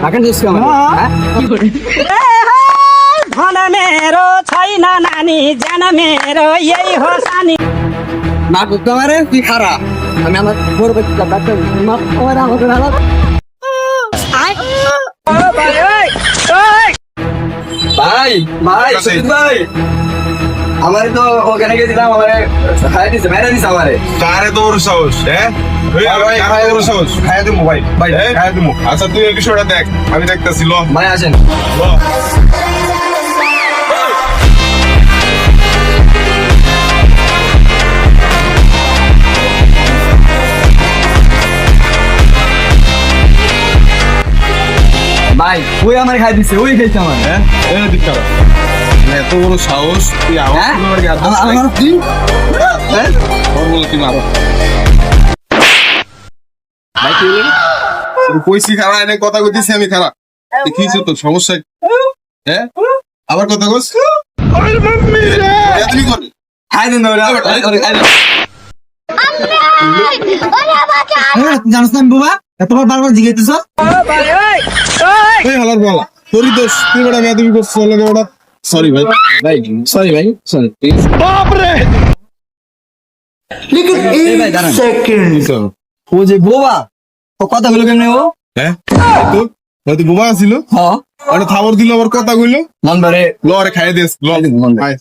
রাখেন দিচ্ছি আমার धन मेरो छैन नानी ज्यान मेरो यही हो सानी না করতে পারে তুই খারা আমি আমার বড় বাচ্চা বাচ্চা মা আমার আমাকে ভালো ভাই ভাই সুজিত ভাই আমার তো ওখানে গেছিলাম আমারে খাই দিছে মেরে দিছে আমারে কারে তোর সাহস হ্যাঁ কারে তোর সাহস খাই দিমু ভাই ভাই খাই দিমু আচ্ছা তুই এই বিষয়টা দেখ আমি দেখতাছি ল ভাই আসেন ল ভাই ওই আমার খাই দিছে ওই খাইছে আমার হ্যাঁ এই দিক কারা এত বড় সাহস তুই আমার আমার কি হ্যাঁ ওর বলে কি মারো ভাই কি বলি তুই কইছি খারা এনে কথা কইতেছি আমি খারা দেখিস তো সমস্যা হ্যাঁ আবার কথা কইস ওরে মাম্মি রে তুমি কর খাই দেন ওরে ওরে খাই দেন জানিস না বাবা তোমার বারবার জিজ্ঞেস এই হালার বলা তোরই দোষ তুই বড় মেয়াদবি করছিস লাগে ওটা সরি ভাই ভাই সরি ভাই সরি প্লিজ বাপ রে এই ভাই দাঁড়ান ও যে বোবা ও কথা বলো কেমনে ও হ্যাঁ তো হয়তো বোবা ছিল হ্যাঁ ওটা থাবর দিল আবার কথা কইলো নম্বরে ল রে খাইয়ে দিস ল মন আয়